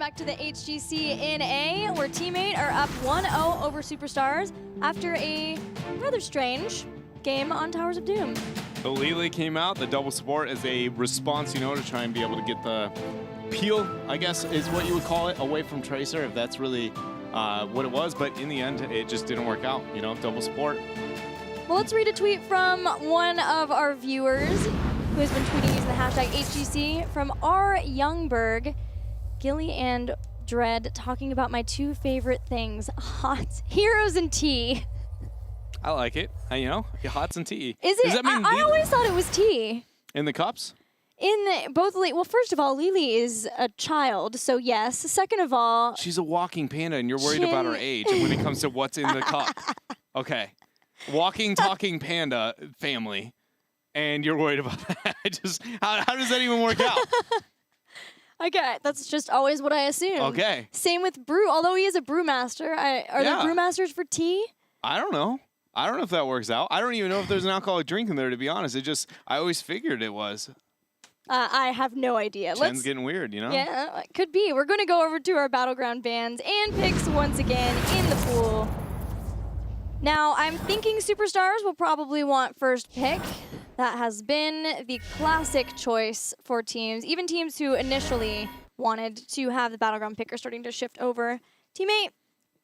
back to the HGC in A, where Teammate are up 1-0 over Superstars after a rather strange game on Towers of Doom. So Lily came out, the double support, as a response, you know, to try and be able to get the peel, I guess, is what you would call it, away from Tracer, if that's really what it was. But in the end, it just didn't work out, you know, double support. Well, let's read a tweet from one of our viewers who has been tweeting using the hashtag HGC from R. Youngberg. Gilly and Dread talking about my two favorite things, hot heroes and tea. I like it. You know, hots and tea. Is it? Does that mean I always thought it was tea. in the cups? In both, well, first of all, Lily is a child, so yes. Second of all, She's a walking panda, and you're worried about her age when it comes to what's in the cup. Okay. Walking, talking panda family, and you're worried about that. How does that even work out? Okay, that's just always what I assume. Okay. Same with brew, although he is a brewmaster. Are there brewmasters for tea? I don't know. I don't know if that works out. I don't even know if there's an alcoholic drink in there, to be honest. I always figured it was. I have no idea. Chen's getting weird, you know? Yeah, it could be. We're going to go over to our Battleground bans and picks once again in the pool. Now, I'm thinking Superstars will probably want first pick. That has been the classic choice for teams, even teams who initially wanted to have the Battleground pick are starting to shift over. Teammate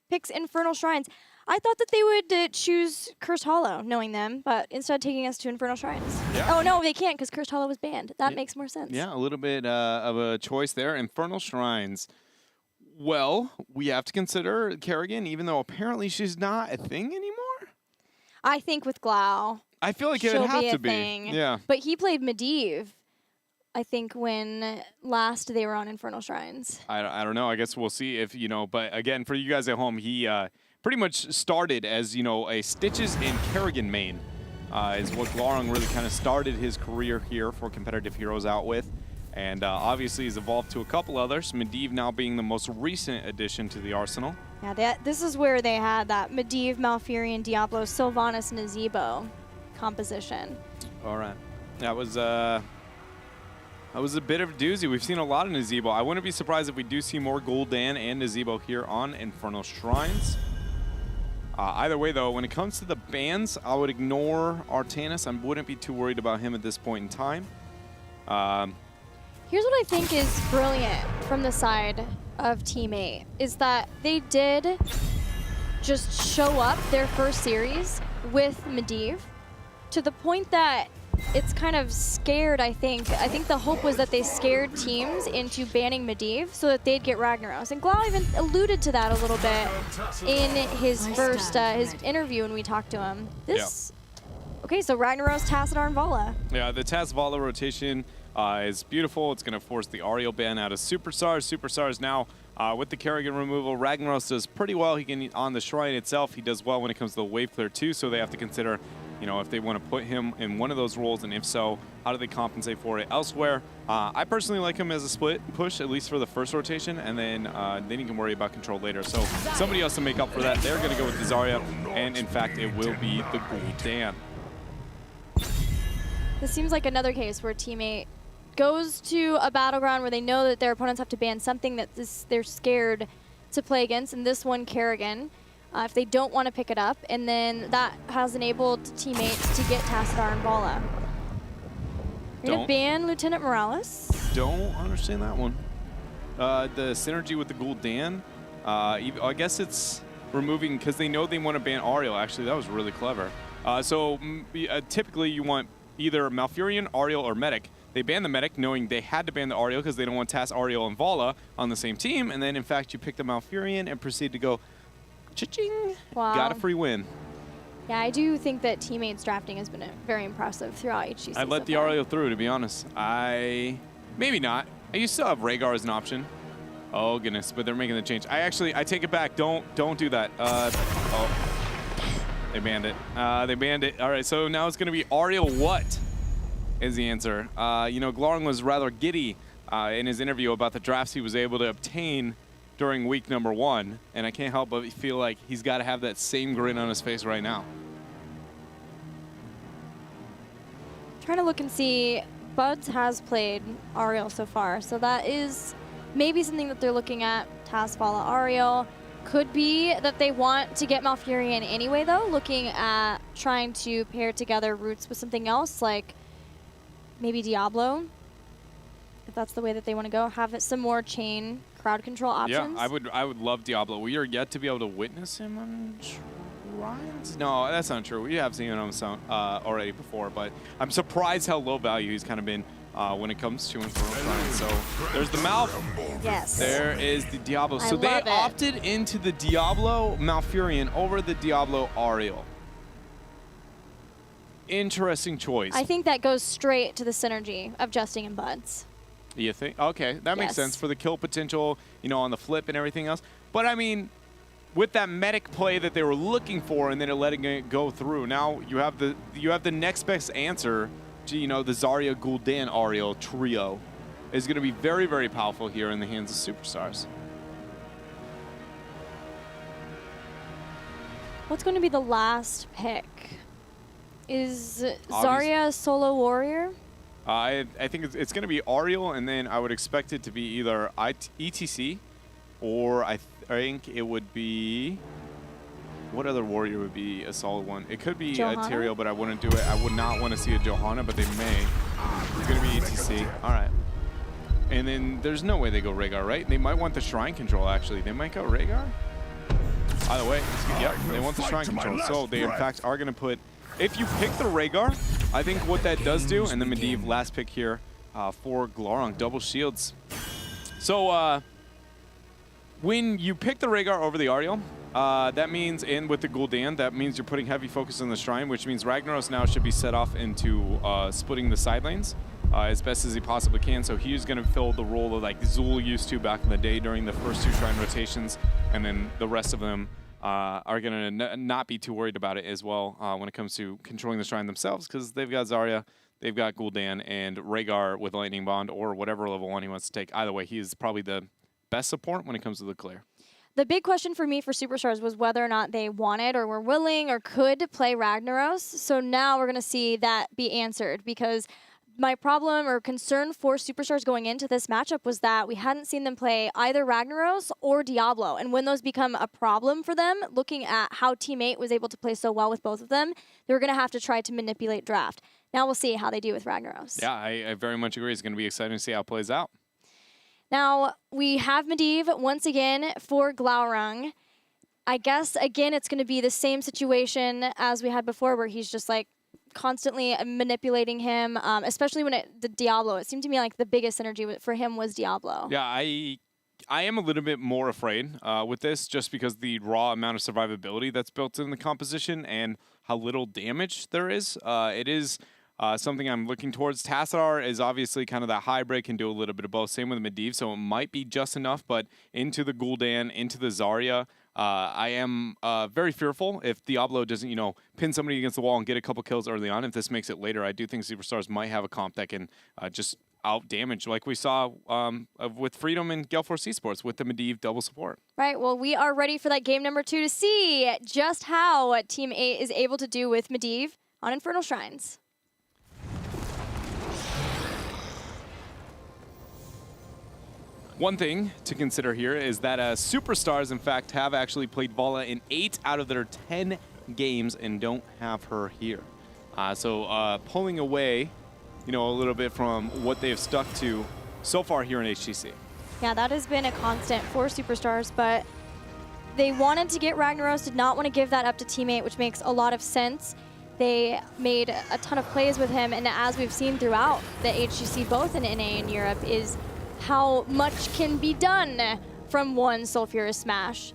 picks Infernal Shrines. I thought that they would choose Cursed Hollow, knowing them, but instead taking us to Infernal Shrines. Yeah. Oh, no, they can't because Cursed Hollow was banned. That makes more sense. Yeah, a little bit of a choice there. Infernal Shrines. Well, we have to consider Kerrigan, even though apparently she's not a thing anymore. I think with Glau, I feel like it would have to be. Thing. Yeah. But he played Medivh, I think, when last they were on Infernal Shrines. I don't know. I guess we'll see if, you know, but again, for you guys at home, he pretty much started as, you know, a Stitches and Kerrigan main is what Glaurung really kind of started his career here for competitive heroes out with. And obviously he's evolved to a couple others, Medivh now being the most recent addition to the arsenal. Yeah, this is where they had that Medivh, Malfurion, Diablo, Sylvanas, Nazebo composition. All right. That was a bit of a doozy. We've seen a lot of Nazebo. I wouldn't be surprised if we do see more Gul'dan and Nazebo here on Infernal Shrines. Either way, though, when it comes to the bans, I would ignore Artanis. I wouldn't be too worried about him at this point in time. Here's what I think is brilliant from the side of Teammate, is that they did just show up their first series with Medivh to the point that it's kind of scared, I think. I think the hope was that they scared teams into banning Medivh so that they'd get Ragnaros. And Glau even alluded to that a little bit in his first his interview when we talked to him. Okay, so Ragnaros, Tassadar, and Vala. Yeah, the Taz Vala rotation is beautiful. It's going to force the Ariel ban out of Superstars. Superstars now, with the Kerrigan removal, Ragnaros does pretty well. He can, on the Shrine itself, he does well when it comes to the wave clear too, so they have to consider, you know, if they want to put him in one of those roles, and if so, how do they compensate for it elsewhere? I personally like him as a split push, at least for the first rotation, and then you can worry about control later. So somebody else to make up for that. They're going to go with the Zarya, and in fact, it will be the Gul'dan. This seems like another case where Teammate goes to a Battleground where they know that their opponents have to ban something that they're scared to play against, and this one, Kerrigan, if they don't want to pick it up, and then that has enabled Teammates to get Tassadar and Vala. You're going to ban Lieutenant Morales? Don't understand that one. The synergy with the Gul'dan, I guess it's removing, because they know they want to ban Ariel. Actually, that was really clever. Typically you want either Malfurion, Ariel, or Medic. They banned the Medic, knowing they had to ban the Ariel because they don't want Tass, Ariel, and Vala on the same team. And then, in fact, you pick the Malfurion and proceed to go cha-ching. Wow. Got a free win. Yeah, I do think that Teammates drafting has been very impressive throughout HGC. I let the Ariel through, to be honest. Maybe not. You still have Rhaegar as an option. Oh, goodness, but they're making the change. I take it back. Don't do that. Oh. They banned it. They banned it. All right, so now it's going to be Ariel what is the answer. You know, Glaurung was rather giddy in his interview about the drafts he was able to obtain during week number 1, and I can't help but feel like he's got to have that same grin on his face right now. Trying to look and see. Buds has played Ariel so far, so that is maybe something that they're looking at. Tasfala Ariel. Could be that they want to get Malfurion anyway, though, looking at trying to pair together Roots with something else, like maybe Diablo, if that's the way that they want to go. Have it some more chain crowd control options. Yeah, I would love Diablo. We are yet to be able to witness him on Shrines. No, that's not true. We have seen him on sound already before, but I'm surprised how low value he's kind of been when it comes to Infernal Shrines. So there's the Malf. Yes. There is the Diablo. So they love it. opted into the Diablo Malfurion over the Diablo Ariel. Interesting choice. I think that goes straight to the synergy of Justing and Buds. You think? Okay, that makes sense for the kill potential, you know, on the flip and everything else. But I mean, with that medic play that they were looking for and then letting it go through, now you have the next best answer to, you know, the Zarya Gul'dan Ariel trio is going to be very, very powerful here in the hands of Superstars. What's going to be the last pick? Is Zarya solo warrior? I think it's going to be Ariel, and then I would expect it to be either ETC, or I think it would be... What other warrior would be a solid one? It could be a Tyrael, but I wouldn't do it. I would not want to see a Johanna, but they may. It's going to be ETC. All right. And then there's no way they go Rhaegar, right? They might want the Shrine Control, actually. They might go Rhaegar? Either way, yeah, they want the Shrine Control. So they, in fact, are going to put... If you pick the Rhaegar, I think what that does do, and then Medivh, last pick here for Glaurung, double shields. So when you pick the Rhaegar over the Ariel, that means, and with the Gul'dan, that means you're putting heavy focus on the Shrine, which means Ragnaros now should be set off into splitting the side lanes as best as he possibly can. So he's going to fill the role of like Zul used to back in the day during the first two Shrine rotations, and then the rest of them are going to not be too worried about it as well when it comes to controlling the Shrine themselves, because they've got Zarya, they've got Gul'dan, and Rhaegar with Lightning Bond, or whatever level 1 he wants to take. Either way, he is probably the best support when it comes to the clear. The big question for me for Superstars was whether or not they wanted or were willing or could play Ragnaros. So now we're going to see that be answered, because my problem or concern for Superstars going into this matchup was that we hadn't seen them play either Ragnaros or Diablo. And when those become a problem for them, looking at how Team 8 was able to play so well with both of them, they were going to have to try to manipulate draft. Now we'll see how they do with Ragnaros. Yeah, I very much agree. It's going to be exciting to see how it plays out. Now, we have Medivh once again for Glaurung. I guess, again, it's going to be the same situation as we had before, where he's just like constantly manipulating him, especially when the Diablo. It seemed to me like the biggest synergy for him was Diablo. Yeah, I am a little bit more afraid with this, just because the raw amount of survivability that's built in the composition and how little damage there is. It is something I'm looking towards. Tassar is obviously kind of that hybrid, can do a little bit of both. Same with Medivh, so it might be just enough, but into the Gul'dan, into the Zarya, I am very fearful if Diablo doesn't, you know, pin somebody against the wall and get a couple kills early on. If this makes it later, I do think Superstars might have a comp that can just out damage, like we saw with Freedom and Gale Force Esports with the Medivh double support. Right, well, we are ready for that game number 2 to see just how Team 8 is able to do with Medivh on Infernal Shrines. One thing to consider here is that Superstars, in fact, have actually played Vala in 8 out of their 10 games and don't have her here. So pulling away, you know, a little bit from what they've stuck to so far here in HGC. Yeah, that has been a constant for Superstars, but they wanted to get Ragnaros, did not want to give that up to Team 8, which makes a lot of sense. They made a ton of plays with him, and as we've seen throughout the HGC, both in NA and Europe, is how much can be done from one Sulfurous Smash.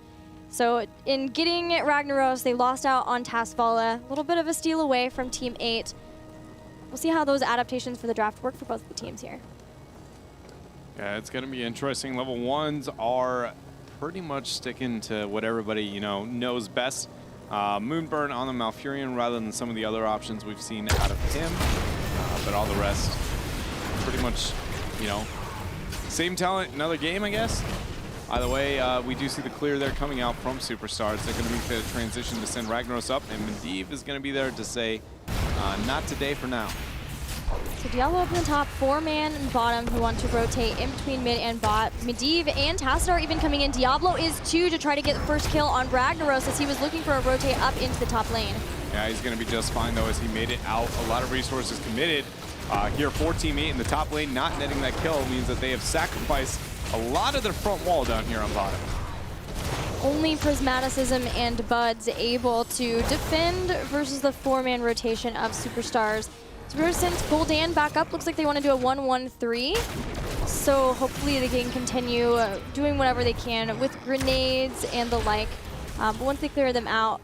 So in getting Ragnaros, they lost out on Tasfala, a little bit of a steal away from Team 8. We'll see how those adaptations for the draft work for both of the teams here. Yeah, it's going to be interesting. Level 1s are pretty much sticking to what everybody, you know, knows best. Moonburn on the Malfurion rather than some of the other options we've seen out of him. But all the rest, pretty much, you know, same talent, another game, I guess. Either way, we do see the clear there coming out from Superstars. They're going to be the transition to send Ragnaros up, and Medivh is going to be there to say, not today for now. So Diablo up in the top, 4-man in bottom who want to rotate in between mid and bot. Medivh and Tassadar even coming in. Diablo is 2 to try to get the first kill on Ragnaros as he was looking for a rotate up into the top lane. Yeah, he's going to be just fine, though, as he made it out. A lot of resources committed. Here, 4 teammate in the top lane, not netting that kill means that they have sacrificed a lot of their front wall down here on bottom. Only Prismaticism and Bud's able to defend versus the 4-man rotation of Superstars. So since Gul'dan back up, looks like they want to do a 1-1-3. So hopefully they can continue doing whatever they can with grenades and the like. But once they clear them out,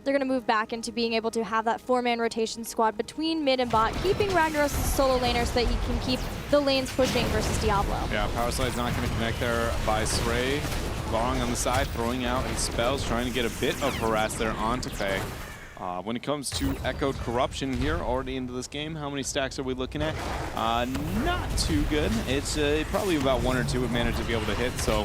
they're going to move back into being able to have that 4-man rotation squad between mid and bot, keeping Ragnaros as solo laner so that he can keep the lanes pushing versus Diablo. Yeah, Power Slide's not going to connect there by Sray. Long on the side, throwing out his spells, trying to get a bit of harass there onto Faye. When it comes to Echoed Corruption here, already into this game, how many stacks are we looking at? Not too good. It's probably about 1 or 2 would manage to be able to hit, so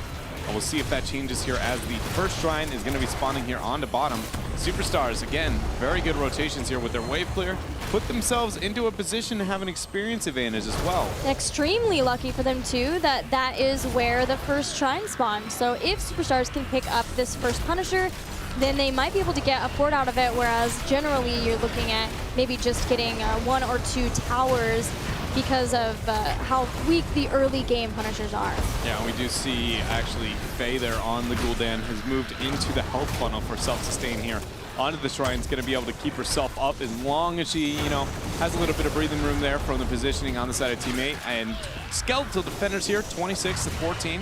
we'll see if that changes here as the first shrine is going to be spawning here onto bottom. Superstars, again, very good rotations here with their wave clear. Put themselves into a position to have an experience advantage as well. Extremely lucky for them too that that is where the first shrine spawned. So if Superstars can pick up this first Punisher, then they might be able to get a fort out of it, whereas generally you're looking at maybe just getting 1 or 2 towers because of how weak the early game Punishers are. Yeah, we do see actually Faye there on the Gul'dan has moved into the health funnel for self-sustain here. Onto the Shrine's going to be able to keep herself up as long as she, has a little bit of breathing room there from the positioning on the side of teammate. And Skeletal defenders here, 26-14.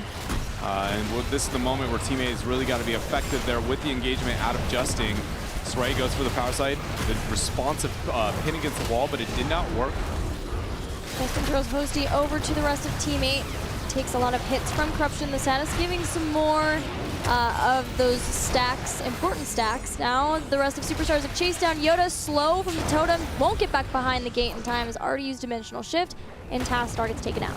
And this is the moment where teammates really got to be effective there with the engagement out of Justing. Sray goes for the power side, the responsive pin against the wall, but it did not work. Justin throws Hosty over to the rest of teammate. Takes a lot of hits from Corruption the status, giving some more of those stacks, important stacks. Now the rest of Superstars have chased down Yoda, slow from the totem, won't get back behind the gate in time, has already used Dimensional Shift, and Tassadar gets taken out.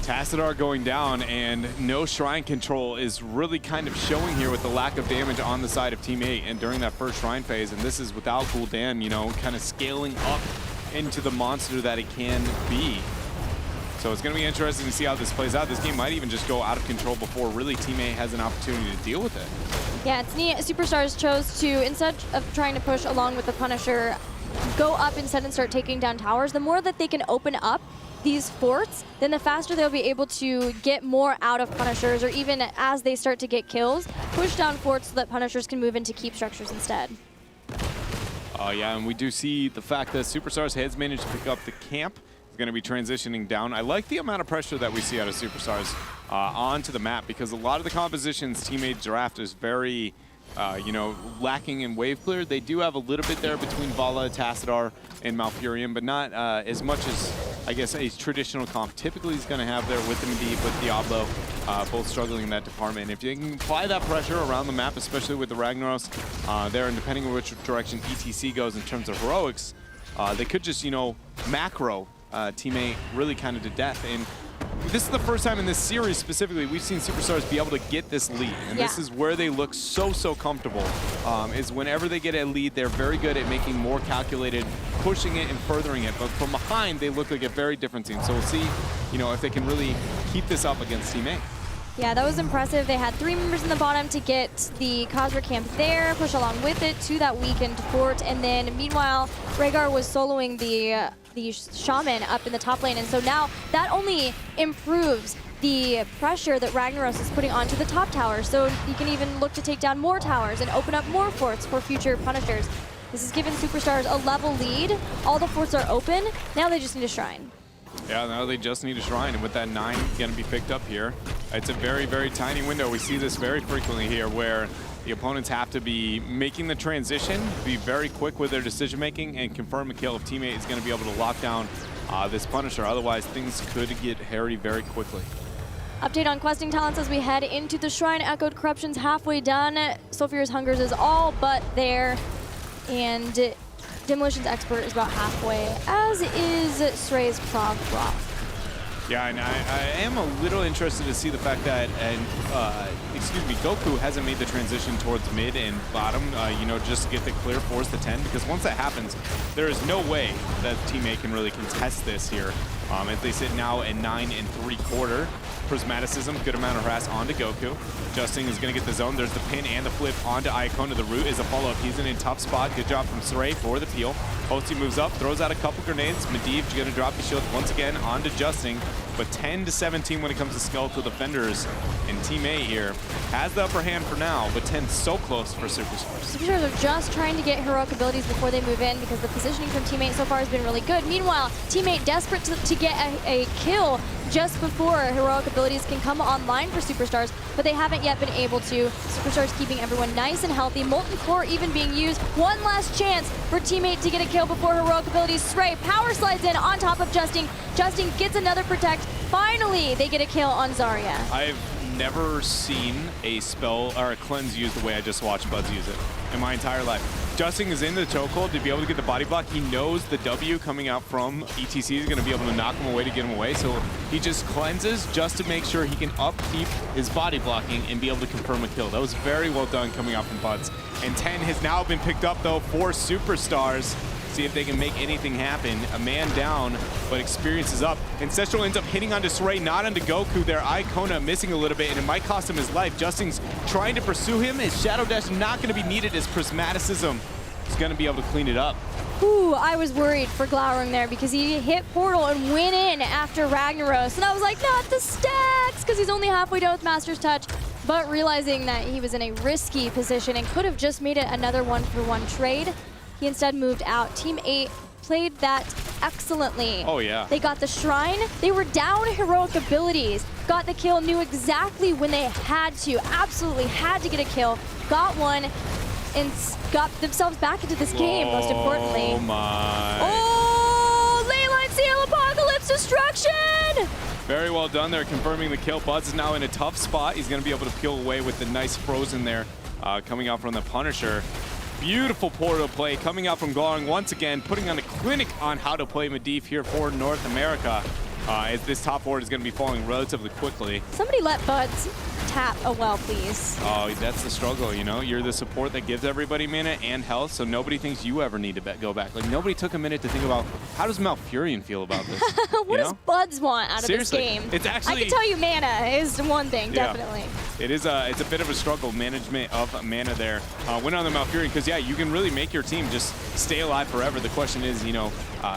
Tassadar going down, and no shrine control is really kind of showing here with the lack of damage on the side of Team 8 and during that first shrine phase, and this is without Gul'dan, kind of scaling up into the monster that it can be. So it's going to be interesting to see how this plays out. This game might even just go out of control before really Team 8 has an opportunity to deal with it. Yeah, it's neat. Superstars chose to, instead of trying to push along with the Punisher, go up instead and start taking down towers. The more that they can open up these forts, then the faster they'll be able to get more out of Punishers, or even as they start to get kills, push down forts so that Punishers can move into keep structures instead. Yeah, and we do see the fact that Superstars has managed to pick up the camp. Is going to be transitioning down. I like the amount of pressure that we see out of Superstars onto the map, because a lot of the compositions teammate draft is very, lacking in wave clear. They do have a little bit there between Vala, Tassadar, and Malfurion, but not as much as, I guess, a traditional comp typically is going to have there with the Medivh, with Diablo, both struggling in that department. If you can apply that pressure around the map, especially with the Ragnaros there, and depending on which direction ETC goes in terms of heroics, they could just, macro teammate really kind of to death. And this is the first time in this series specifically we've seen Superstars be able to get this lead, and this is where they look so comfortable, is whenever they get a lead, they're very good at making more calculated, pushing it and furthering it, but from behind they look like a very different team. So we'll see if they can really keep this up against Team 8. Yeah, that was impressive. They had 3 members in the bottom to get the Khazra camp there, push along with it to that weakened fort, and then meanwhile Rhaegar was soloing the Shaman up in the top lane, and so now that only improves the pressure that Ragnaros is putting onto the top tower, so he can even look to take down more towers and open up more forts for future Punishers. This has given Superstars a level lead. All the forts are open. Now they just need a shrine. Yeah, now they just need a shrine, and with that 9 going to be picked up here, it's a very tiny window. We see this very frequently here, where the opponents have to be making the transition, be very quick with their decision making, and confirm a kill if teammate is going to be able to lock down this Punisher. Otherwise, things could get hairy very quickly. Update on questing talents as we head into the shrine. Echoed Corruption's halfway done. Sulfur's Hungers is all but there, and Demolition's Expert is about halfway, as is Sray's Prog Rock. Yeah, and I am a little interested to see the fact that, Goku hasn't made the transition towards mid and bottom, you know, just to get the clear force to 10, because once that happens, there is no way that teammate can really contest this here. As they sit now at 9 3/4. Prismaticism, good amount of harass onto Goku. Justin is going to get the zone. There's the pin and the flip onto Iacona. The root is a follow-up. He's in a tough spot. Good job from Saray for the peel. Posty moves up, throws out a couple grenades. Medivh going to drop the shield once again onto Justin. But 10-17 when it comes to skeletal defenders. And Team 8 here has the upper hand for now, but 10 so close for Superstars. Superstars are just trying to get heroic abilities before they move in because the positioning from Team 8 so far has been really good. Meanwhile, Team 8 desperate to get a kill just before heroic abilities can come online for Superstars, but they haven't yet been able to. Superstars keeping everyone nice and healthy. Molten Core even being used. One last chance for Team 8 to get a kill before heroic abilities. Stray power slides in on top of Justin. Justin gets another protect. Finally, they get a kill on Zarya. I've never seen a spell or a cleanse used the way I just watched Buds use it in my entire life. Justin is in the chokehold to be able to get the body block. He knows the W coming out from ETC is going to be able to knock him away to get him away, so he just cleanses just to make sure he can upkeep his body blocking and be able to confirm a kill. That was very well done coming out from Buds. And 10 has now been picked up though for Superstars. See if they can make anything happen. A man down, but experience is up. Ancestral ends up hitting onto Saray, not onto Goku there. Iacona missing a little bit, and it might cost him his life. Justin's trying to pursue him. His Shadow Dash not going to be needed as Prismaticism is going to be able to clean it up. Ooh, I was worried for Glowering there because he hit Portal and went in after Ragnaros. And I was like, not the stacks, because he's only halfway done with Master's Touch. But realizing that he was in a risky position and could have just made it another 1-for-1 trade, he instead moved out. Team 8 played that excellently. Oh, yeah. They got the Shrine. They were down heroic abilities. Got the kill, knew exactly when they had to. Absolutely had to get a kill. Got one and got themselves back into this game, most importantly. Oh, my. Oh, Leyline Seal Apocalypse Destruction! Very well done there, confirming the kill. Buds is now in a tough spot. He's going to be able to peel away with the nice frozen there coming out from the Punisher. Beautiful portal play coming out from Glowering once again, putting on a clinic on how to play Medivh here for North America. As this top board is going to be falling relatively quickly. Somebody let Buds tap a well, please. Oh, that's the struggle, you know? You're the support that gives everybody mana and health, so nobody thinks you ever need to go back. Like, nobody took a minute to think about, how does Malfurion feel about this? What does Buds want out Seriously, of this game? It's actually... I can tell you mana is one thing, definitely. It is it's a bit of a struggle, management of mana there. Win on the Malfurion, because, yeah, you can really make your team just stay alive forever. The question is, you know,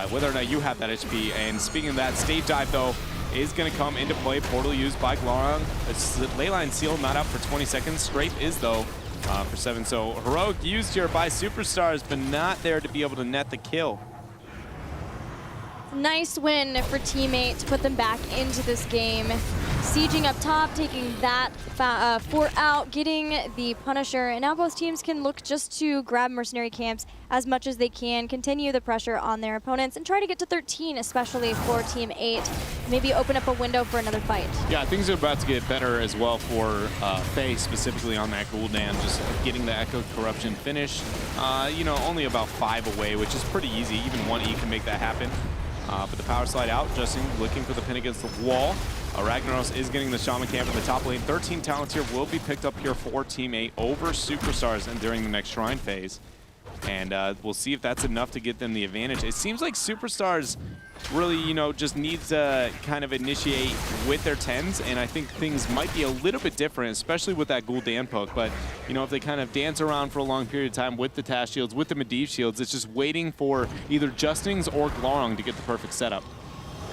whether or not you have that HP. And speaking of that, stage dive, though, is going to come into play. Portal used by Glowering. It's Leyline Seal not out for 20 seconds. Strafe is, though, for 7. So heroic used here by Superstars, but not there to be able to net the kill. Nice win for Team 8 to put them back into this game. Sieging up top, taking that fort out, getting the Punisher, and now both teams can look just to grab mercenary camps as much as they can, continue the pressure on their opponents, and try to get to 13, especially for Team 8. Maybe open up a window for another fight. Yeah, things are about to get better as well for Faye, specifically on that Gul'dan, just getting the Echo Corruption finish. You know, only about 5 away, which is pretty easy. Even 1E can make that happen. But the power slide out, Justin looking for the pin against the wall. Ragnaros is getting the Shaman Camp in the top lane. 13 talents here will be picked up here for Team 8 over Superstars and during the next Shrine phase. And we'll see if that's enough to get them the advantage. It seems like Superstars really, you know, just needs to kind of initiate with their 10s, and I think things might be a little bit different, especially with that Gul'dan poke. But, you know, if they kind of dance around for a long period of time with the Tash shields, with the Medivh shields, it's just waiting for either Justin's or Glowering to get the perfect setup.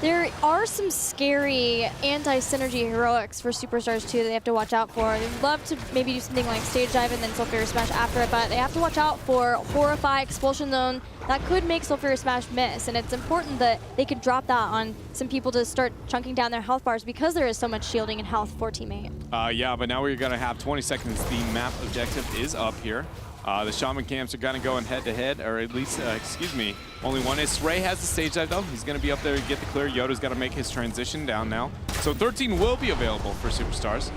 There are some scary anti-synergy heroics for Superstars too that they have to watch out for. They'd love to maybe do something like Stage Dive and then Sulfurious Smash after it, but they have to watch out for Horrify, Expulsion Zone. That could make Sulfurious Smash miss, and it's important that they could drop that on some people to start chunking down their health bars because there is so much shielding and health for Team 8. Yeah, but now we're going to have 20 seconds. The map objective is up here. The Shaman Camps are going to go in head-to-head, or at least, excuse me, only one is. Ray has the stage dive, though. He's going to be up there to get the clear. Yoda's got to make his transition down now. So 13 will be available for Superstars.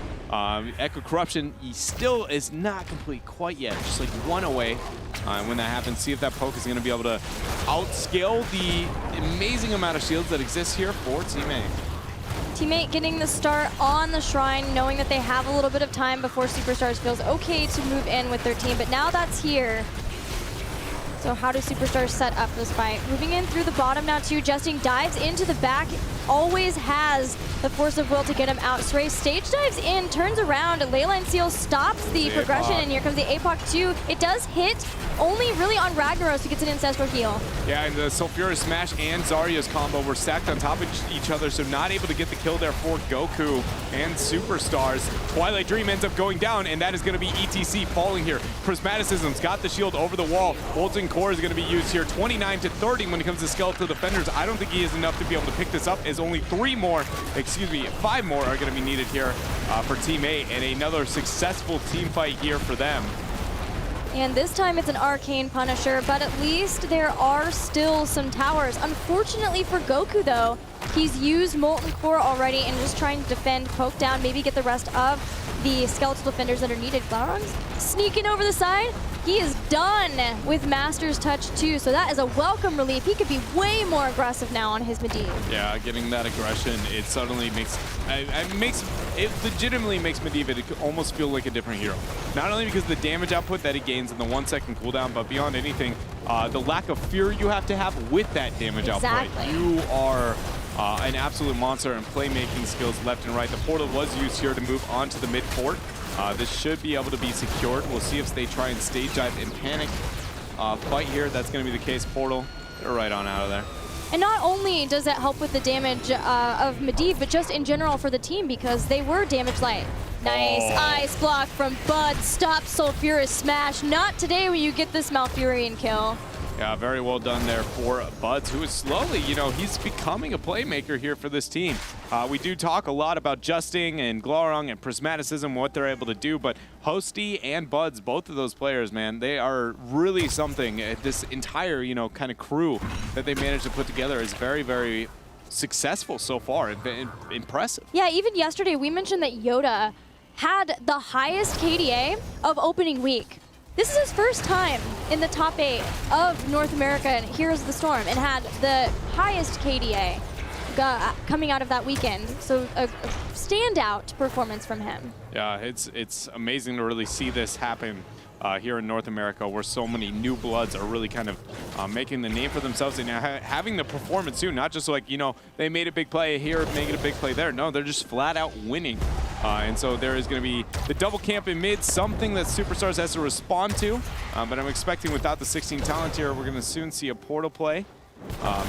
Echo Corruption, he still is not complete quite yet, just like 1 away. When that happens, see if that poke is going to be able to outscale the amazing amount of shields that exist here for Team 8. Teammate getting the start on the Shrine, knowing that they have a little bit of time before Superstars feels okay to move in with their team, but now that's here. So how do Superstars set up this fight? Moving in through the bottom now too. Justin dives into the back, always has the force of will to get him out. Stray stage dives in, turns around. Leyline Seal stops the progression, and here comes the APOC 2. It does hit only really on Ragnaros who gets an ancestral heal. Yeah, and the Sulfuras Smash and Zarya's combo were stacked on top of each other, so not able to get the kill there for Goku and Superstars. Twilight Dream ends up going down, and that is going to be ETC falling here. Prismaticism's got the shield over the wall. Molten Core is going to be used here. 29 to 30 when it comes to Skeletal Defenders. I don't think he is enough to be able to pick this up, as only 5 more are going to be needed here for Team 8, and another successful team fight here for them. And this time it's an Arcane Punisher, but at least there are still some towers. Unfortunately for Goku though, he's used Molten Core already and just trying to defend, poke down, maybe get the rest of the Skeletal Defenders that are needed. Glaurung's sneaking over the side. He is done with Master's Touch too, so that is a welcome relief. He could be way more aggressive now on his Medivh. Yeah, getting that aggression, it suddenly makes, it legitimately makes Medivh almost feel like a different hero. Not only because of the damage output that he gains in the 1 second cooldown, but beyond anything, the lack of fear you have to have with that damage output. You are an absolute monster in playmaking skills left and right. The portal was used here to move on to the mid fort. This should be able to be secured. We'll see if they try and stage dive and panic fight here. That's going to be the case. Portal, they're right on out of there. And not only does that help with the damage of Medivh, but just in general for the team because they were damage light. Nice ice block from Bud. Stop Sulfuras Smash. Not today when you get this Malfurion kill. Yeah, very well done there for Buds, who is slowly, he's becoming a playmaker here for this team. We do talk a lot about Justing and Glaurung and Prismaticism, what they're able to do, but Hosty and Buds, both of those players, man, they are really something. This entire, kind of crew that they managed to put together is very, very successful so far. Impressive. Yeah, even yesterday we mentioned that Yoda had the highest KDA of opening week. This is his first time in the top 8 of North America and Heroes of the Storm and had the highest KDA coming out of that weekend. So a standout performance from him. Yeah, it's amazing to really see this happen here in North America, where so many new bloods are really kind of making the name for themselves and having the performance too. Not just like, they made a big play here, making a big play there. No, they're just flat out winning. And so there is going to be the double camp in mid, something that Superstars has to respond to. But I'm expecting without the 16 talent here, we're going to soon see a portal play.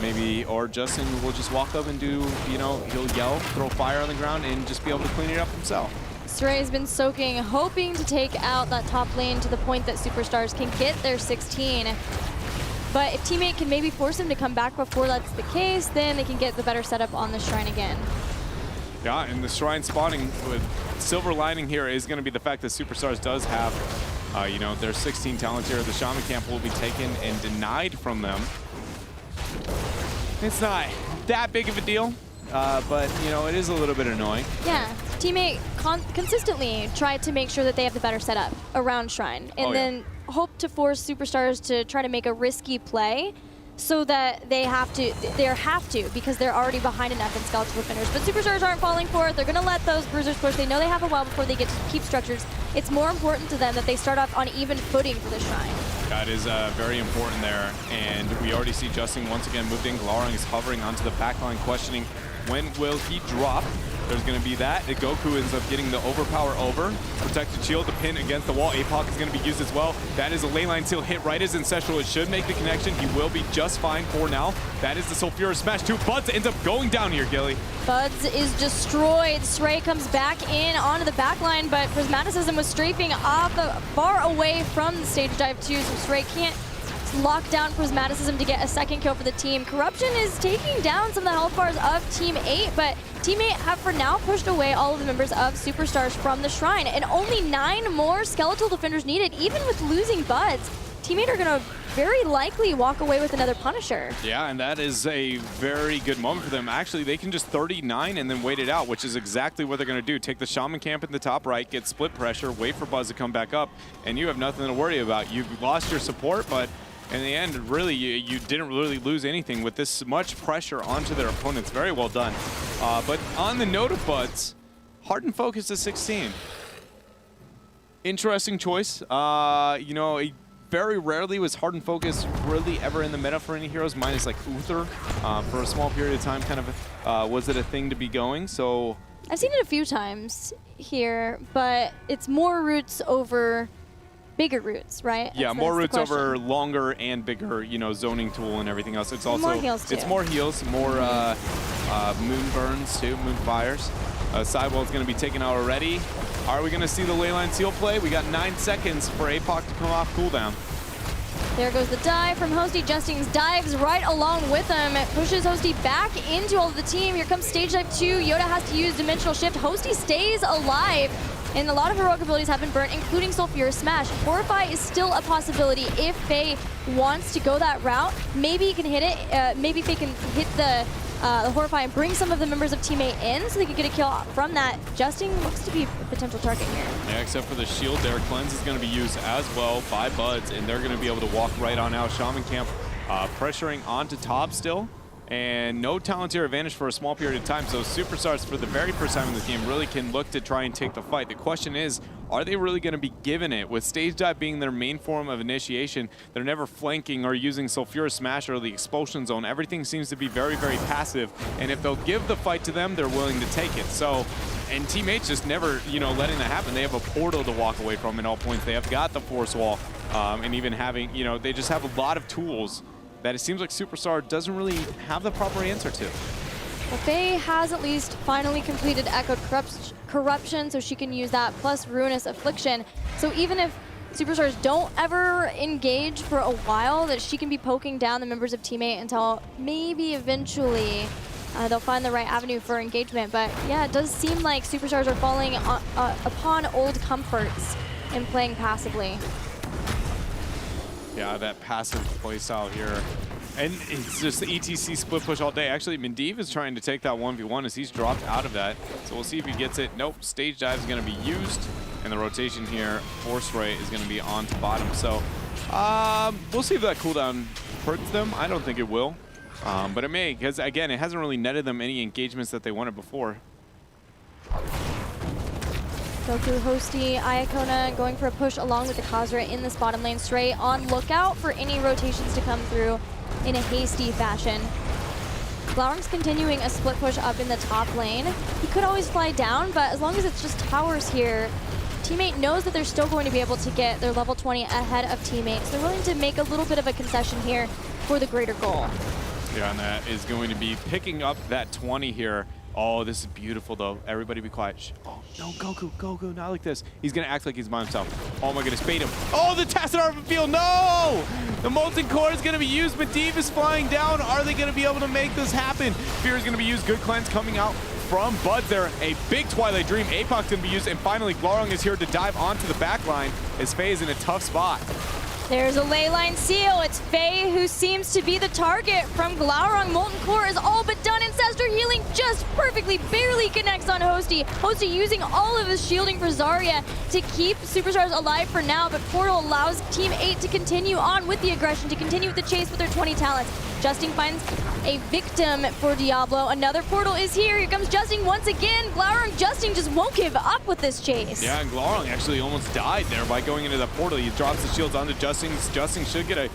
Maybe, or Justin will just walk up and do, he'll yell, throw fire on the ground, and just be able to clean it up himself. Stray's been soaking, hoping to take out that top lane to the point that Superstars can get their 16. But if teammate can maybe force him to come back before that's the case, then they can get the better setup on the Shrine again. Yeah, and the Shrine spawning with silver lining here is going to be the fact that Superstars does have, their 16 talent here. The Shaman Camp will be taken and denied from them. It's not that big of a deal, but, it is a little bit annoying. Yeah, teammate consistently tried to make sure that they have the better setup around Shrine, and then hope to force Superstars to try to make a risky play so that they have to because they're already behind enough in Skeletal Defenders. But Superstars aren't falling for it. They're going to let those bruisers push. They know they have a while before they get to keep structures. It's more important to them that they start off on even footing for the Shrine. That is very important there, and we already see Justin once again moved in. Glaurung is hovering onto the backline, questioning when will he drop. There's going to be that. Goku ends up getting the overpower over. Protected shield, the pin against the wall. APOC is going to be used as well. That is a leyline seal hit right as Ancestral. It should make the connection. He will be just fine for now. That is the Sulfuras Smash 2. Buds ends up going down here, Gilly. Buds is destroyed. Stray comes back in onto the backline, but Prismaticism was strafing off far away from the stage dive too, so Stray can't lock down Prismaticism to get a second kill for the team. Corruption is taking down some of the health bars of Team 8, but Teammate have for now pushed away all of the members of Superstars from the Shrine, and only 9 more Skeletal Defenders needed, even with losing Buds. Teammate are going to very likely walk away with another Punisher. Yeah, and that is a very good moment for them. Actually, they can just 39 and then wait it out, which is exactly what they're going to do. Take the Shaman Camp in the top right, get split pressure, wait for Buzz to come back up, and you have nothing to worry about. You've lost your support, but in the end, really, you didn't really lose anything with this much pressure onto their opponents. Very well done. But on the note of Buds, Hardened Focus is 16. Interesting choice. You know, very rarely was Hardened Focus really ever in the meta for any heroes, minus like Uther. For a small period of time, kind of was it a thing to be going? So I've seen it a few times here, but it's more roots over bigger roots, right? Yeah, more roots over longer and bigger, you know, zoning tool and everything else. It's also more heals too. It's more heals, more moon burns too, moon fires. Sidewall is going to be taken out already. Are we going to see the leyline seal play? We got 9 seconds for APOC to come off cooldown. There goes the dive from Hosty. Justings dives right along with him. It pushes Hosty back into all of the team. Here comes stage dive 2. Yoda has to use dimensional shift. Hosty stays alive. And a lot of heroic abilities have been burnt, including Sulfurous Smash. Horrify is still a possibility if Faye wants to go that route. Maybe he can hit it. Maybe Faye can hit the Horrify and bring some of the members of teammate in so they could get a kill from that. Justing looks to be a potential target here. Yeah, except for the shield there. Cleanse is going to be used as well by Buds, and they're going to be able to walk right on out. Shaman Camp pressuring onto top still. And no Talontier advantage for a small period of time, so Superstars for the very first time in this game really can look to try and take the fight. The question is, are they really going to be given it? With Stage Dive being their main form of initiation, they're never flanking or using Sulfurous Smash or the Expulsion Zone. Everything seems to be very, very passive, and if they'll give the fight to them, they're willing to take it. So, and teammates just never, you know, letting that happen. They have a portal to walk away from at all points. They have got the Force Wall, and even having, you know, they just have a lot of tools that it seems like Superstar doesn't really have the proper answer to. Well, Faye has at least finally completed Echoed Corruption, so she can use that, plus Ruinous Affliction. So even if Superstars don't ever engage for a while, that she can be poking down the members of teammate until maybe eventually they'll find the right avenue for engagement. But yeah, it does seem like Superstars are falling upon old comforts and playing passively. Yeah, that passive playstyle here. And it's just the ETC split push all day. Actually, Mendiv is trying to take that 1v1 as he's dropped out of that. So we'll see if he gets it. Nope, stage dive is going to be used. And the rotation here, Force Ray is going to be on to bottom. So we'll see if that cooldown hurts them. I don't think it will. But it may, because again, it hasn't really netted them any engagements that they wanted before. Goku, Hosty, Iacona going for a push along with the Khazra in this bottom lane. Stray on lookout for any rotations to come through in a hasty fashion. Glaurung's continuing a split push up in the top lane. He could always fly down, but as long as it's just towers here, teammate knows that they're still going to be able to get their level 20 ahead of teammates. They're willing to make a little bit of a concession here for the greater goal. Yeah, and that is going to be picking up that 20 here. Oh, this is beautiful, though. Everybody be quiet. Shh. Oh, no, Goku, not like this. He's going to act like he's by himself. Oh, my goodness, bait him. Oh, the Tassadar field, no! The Molten Core is going to be used. Medivh is flying down. Are they going to be able to make this happen? Fear is going to be used. Good cleanse coming out from Buds there. A big Twilight Dream. APOC's going to be used. And finally, Glaurung is here to dive onto the back line as Faye is in a tough spot. There's a leyline seal. It's Faye who seems to be the target from Glaurung. Molten Core is all but done. Ancestor Healing just perfectly, barely connects on Hosty. Hosty using all of his shielding for Zarya to keep Superstars alive for now, but Portal allows Team 8 to continue on with the aggression, to continue with the chase with their 20 talents. Justing finds a victim for Diablo. Another Portal is here. Here comes Justing once again. Glaurung, Justing just won't give up with this chase. Yeah, and Glaurung actually almost died there by going into the portal. He drops the shields onto Justing. Justing should get a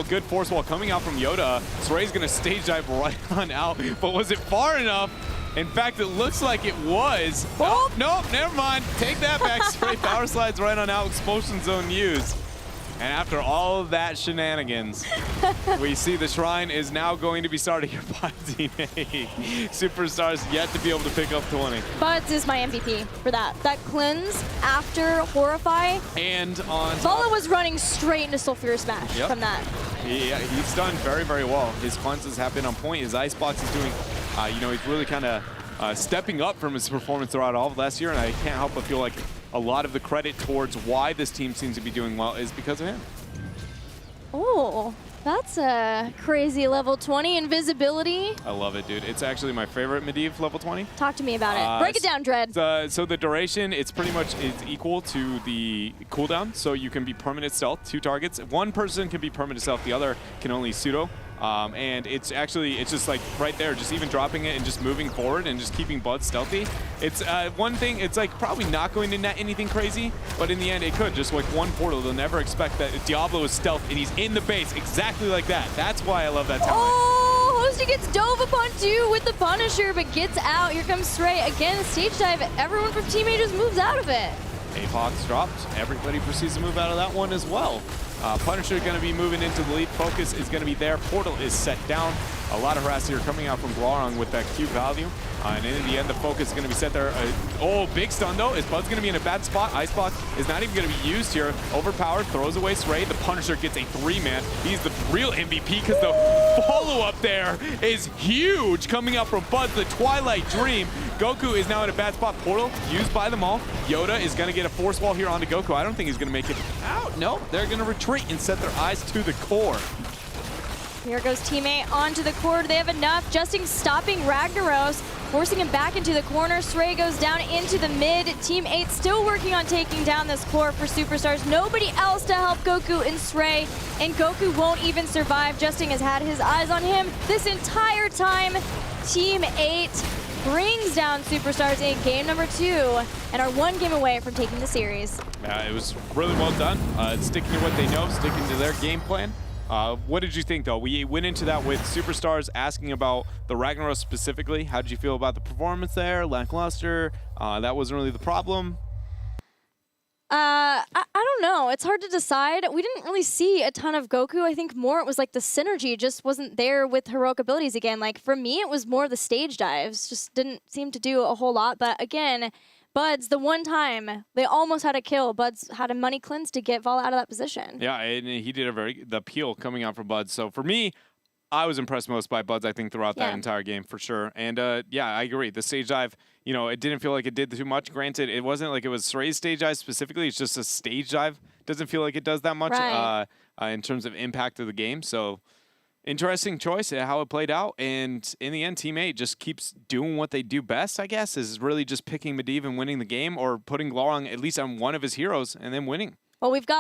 good force wall coming out from Yoda. Soray's gonna stage dive right on out, but was it far enough? In fact, it looks like it was. Oh, nope, never mind. Take that back. Soray power slides right on out. Expulsion zone used. And after all of that shenanigans, we see the shrine is now going to be started here by Team 8. Superstars yet to be able to pick up 20. Buds is my MVP for that. That cleanse after Horrify. And on Vala was running straight into Sulfurous Smash from that. He's done very, very well. His cleanses have been on point. His Icebox is doing, you know, he's really kind of stepping up from his performance throughout all of last year, and I can't help but feel like a lot of the credit towards why this team seems to be doing well is because of him. Oh, That's a crazy level 20 invisibility. I love it, dude. It's actually my favorite Medivh level 20. Talk to me about it. Break it down, Dread. So the duration, it's pretty much is equal to the cooldown. So you can be permanent stealth, 2 targets. One person can be permanent stealth, the other can only pseudo. And it's just like right there, just even dropping it and just moving forward and just keeping Bud stealthy. It's one thing, it's like probably not going to net anything crazy, but in the end it could. Just like one portal, they'll never expect that Diablo is stealth and he's in the base exactly like that. That's why I love that talent. Oh, Hosty gets dove upon too with the Punisher, but gets out. Here comes Stray. Again, stage dive. Everyone from Team A just moves out of it. Apox dropped. Everybody proceeds to move out of that one as well. Punisher going to be moving into the lead. Focus is going to be there. Portal is set down. A lot of harass here coming out from Glorong with that Q value. And in the end, the focus is going to be set there. Oh, big stun though. Is Bud's going to be in a bad spot. Icebox is not even going to be used here. Overpowered, throws away Stray. The Punisher gets a 3-man. He's the real MVP because the follow-up there is huge coming out from Bud, the Twilight Dream. Goku is now in a bad spot. Portal used by them all. Yoda is going to get a force wall here onto Goku. I don't think he's going to make it out. No, they're going to retreat and set their eyes to the core. Here goes teammate onto the core. Do they have enough? Justin stopping Ragnaros, forcing him back into the corner. Stray goes down into the mid. Team 8 still working on taking down this core for Superstars. Nobody else to help Goku and Stray, and Goku won't even survive. Justin has had his eyes on him this entire time. Team 8 brings down Superstars in game number 2 and are 1 game away from taking the series. It was really well done. Sticking to what they know, sticking to their game plan. What did you think, though? We went into that with Superstars asking about the Ragnaros specifically. How did you feel about the performance there? Lackluster? That wasn't really the problem. I don't know. It's hard to decide. We didn't really see a ton of Goku. I think more it was like the synergy just wasn't there with heroic abilities again. Like for me, it was more the stage dives. Just didn't seem to do a whole lot. But again, Buds, the one time they almost had a kill, Buds had a money cleanse to get Vala out of that position. Yeah, and he did the peel coming out from Buds. So for me, I was impressed most by Buds, I think, throughout that entire game, for sure. And yeah, I agree. The stage dive, you know, it didn't feel like it did too much. Granted, it wasn't like it was Stray's stage dive specifically. It's just a stage dive. Doesn't feel like it does that much in terms of impact of the game. So interesting choice how it played out. And in the end, Team 8 just keeps doing what they do best, I guess, is really just picking Medivh and winning the game, or putting Glorong at least on one of his heroes and then winning. Well, we've got